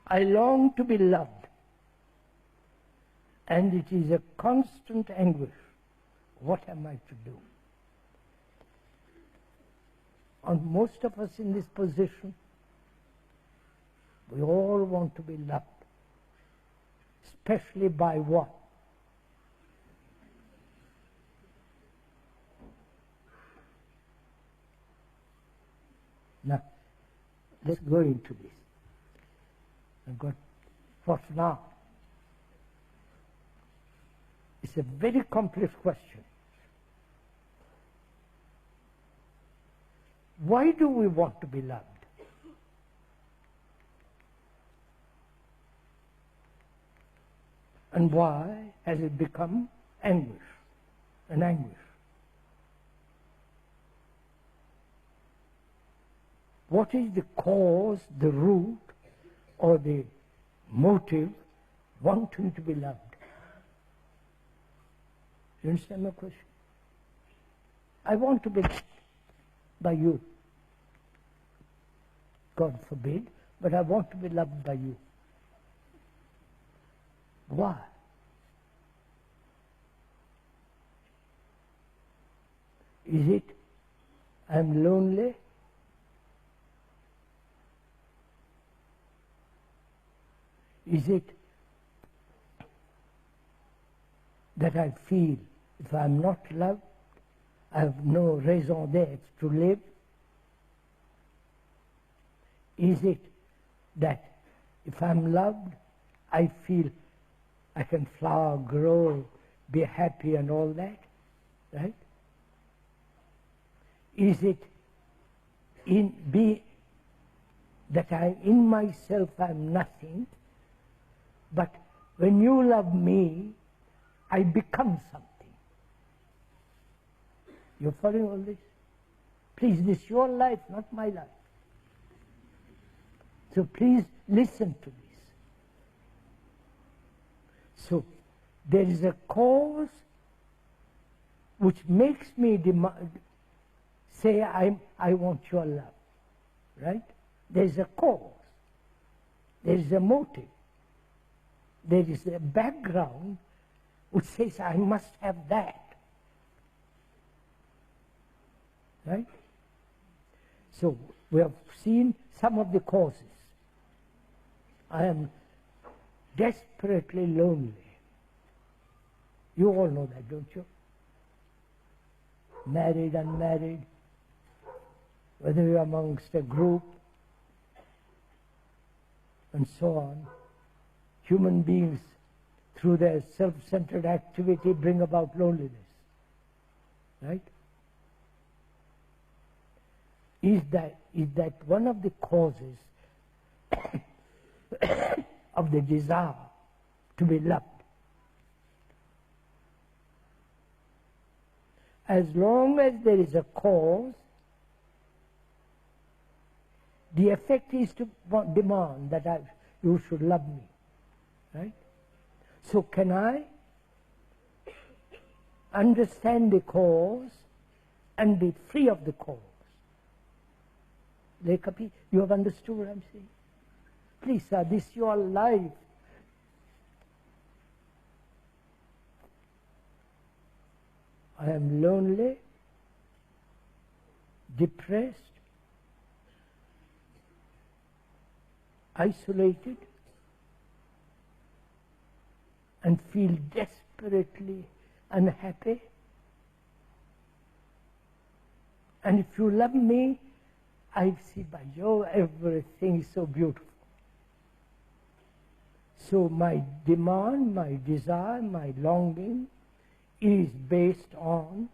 I long to be loved, and it is a constant anguish. What am I to do? And most of us in this position, we all want to be loved, especially by what? Now, let's go into this. I've got what now? It's a very complex question. Why do we want to be loved? And why has it become anguish, an anguish? What is the cause, the root, or the motive wanting to be loved? You understand my question? I want to be loved by you. God forbid, but I want to be loved by you. Why? Is it I'm lonely? Is it that I feel if I'm not loved, I have no raison d'être to live? Is it that if I'm loved, I feel I can flower, grow, be happy and all that? Right? Is it that in myself I'm nothing, but when you love me, I become something? You're following all this? Please, this is your life, not my life. So please listen to this. So there is a cause which makes me say I want your love, right? There is a cause. There is a motive. There is a background which says I must have that. Right? So we have seen some of the causes. I am desperately lonely. You all know that, don't you? Married, unmarried, whether you're amongst a group, and so on. Human beings, through their self-centered activity, bring about loneliness. Right? Is that one of the causes of the desire to be loved? As long as there is a cause, the effect is to demand that you should love me. Right? So can I understand the cause and be free of the cause? You have understood what I'm saying? Please, sir, this is your life. I am lonely, depressed, isolated, and feel desperately unhappy. And if you love me, I see by you everything is so beautiful. So my demand, my desire, my longing is based on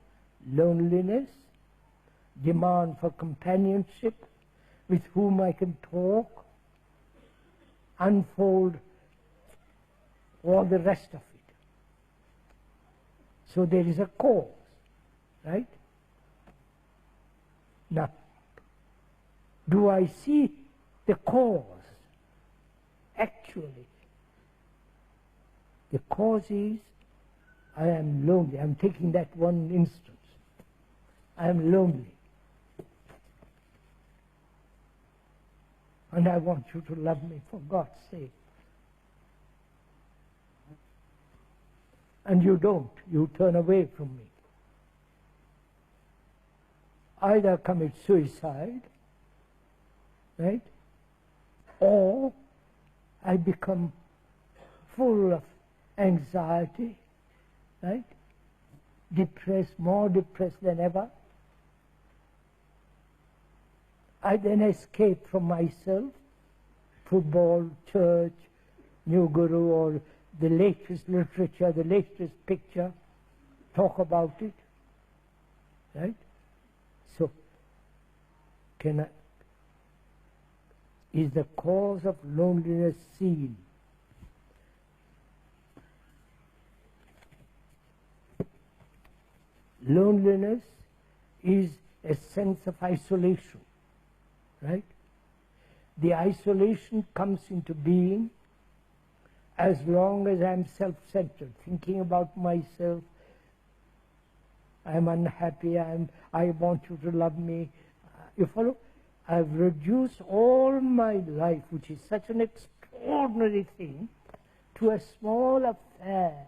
loneliness, demand for companionship with whom I can talk, unfold all the rest of it. So there is a cause, right? Now, do I see the cause? Actually, the cause is I am lonely. I'm taking that one instance. I am lonely. and I want you to love me for God's sake. And you don't. You turn away from me. Either commit suicide, right? Or I become full of anxiety, right? Depressed, more depressed than ever. I then escape from myself, football, church, new guru, or the latest literature, the latest picture, talk about it, right? So, is the cause of loneliness seen? Loneliness is a sense of isolation, right? The isolation comes into being as long as I'm self-centered, thinking about myself. I'm unhappy, I want you to love me. You follow? I've reduced all my life, which is such an extraordinary thing, to a small affair,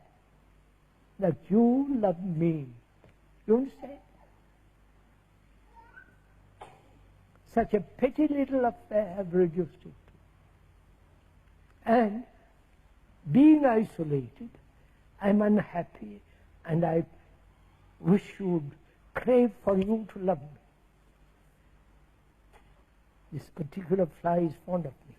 that you love me. You understand? Such a petty little affair I've reduced it to. And being isolated, I'm unhappy, and I wish you would crave for you to love me. This particular fly is fond of me.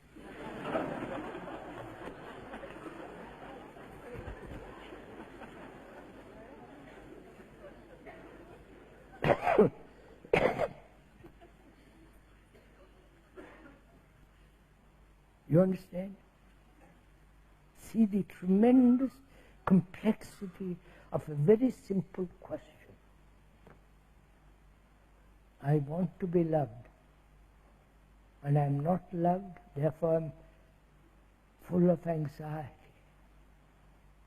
You understand? See the tremendous complexity of a very simple question. I want to be loved, and I'm not loved, therefore I'm full of anxiety.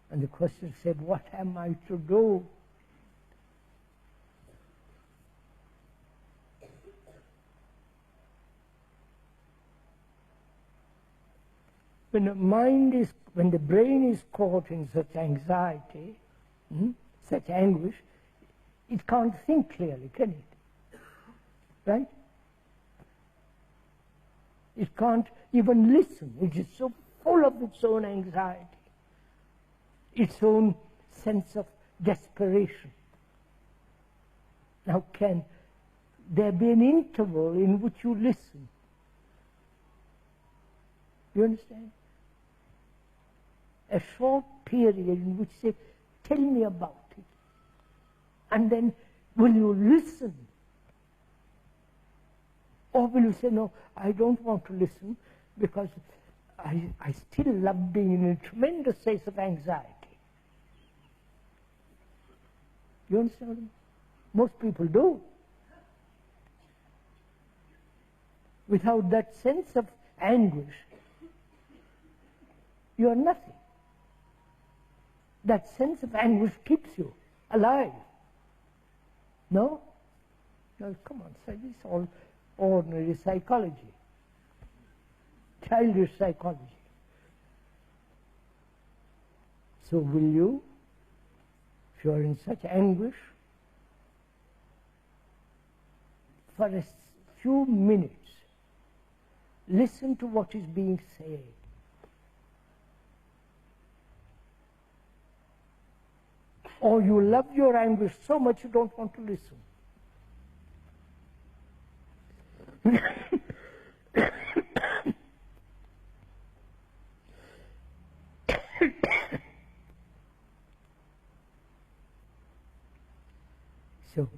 And the question said, what am I to do? When the brain is caught in such anxiety, such anguish, it can't think clearly, can it? Right? It can't even listen. It is so full of its own anxiety, its own sense of desperation. Now, can there be an interval in which you listen? You understand? A short period in which you say, tell me about it. And then, will you listen? Or will you say, no, I don't want to listen because I still love being in a tremendous state of anxiety. You understand what I mean? Most people do. Without that sense of anguish, you are nothing. That sense of anguish keeps you alive. No? No, come on, this is all ordinary psychology, childish psychology. So will you, if you are in such anguish, for a few minutes, listen to what is being said? Or you love your anguish so much you don't want to listen? So,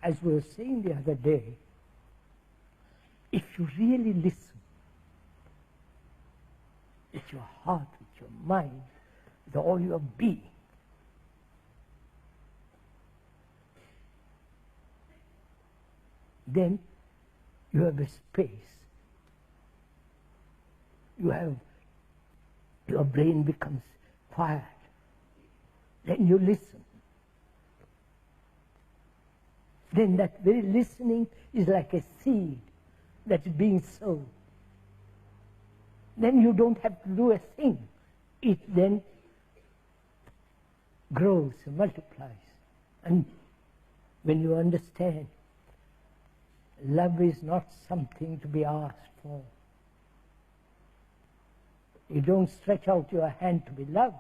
as we were saying the other day, if you really listen with your heart, with your mind, with all your being, then you have a space. Your brain becomes quiet. Then you listen. Then that very listening is like a seed that's being sown. Then you don't have to do a thing. It then grows and multiplies. And when you understand, love is not something to be asked for. You don't stretch out your hand to be loved.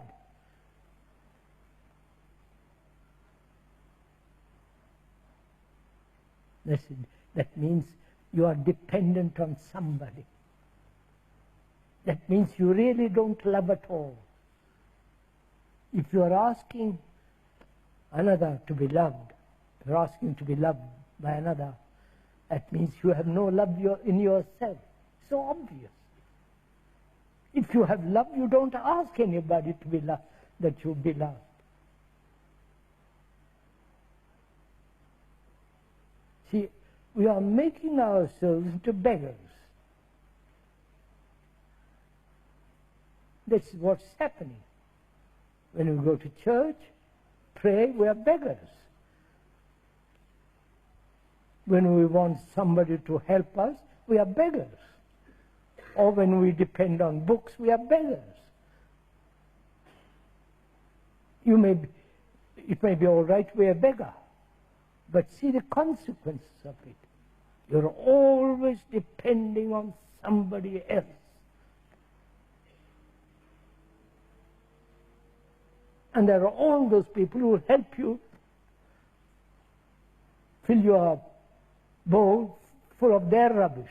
That means you are dependent on somebody. That means you really don't love at all. If you are asking another to be loved, you're asking to be loved by another, that means you have no love in yourself. So obvious. If you have love, you don't ask anybody to be loved, that you be loved. See, we are making ourselves into beggars. That's what's happening. When we go to church, pray, we are beggars. When we want somebody to help us, we are beggars. Or when we depend on books, we are beggars. It may be all right, we are a beggar. But see the consequences of it. You're always depending on somebody else. And there are all those people who help you fill your bowl full of their rubbish.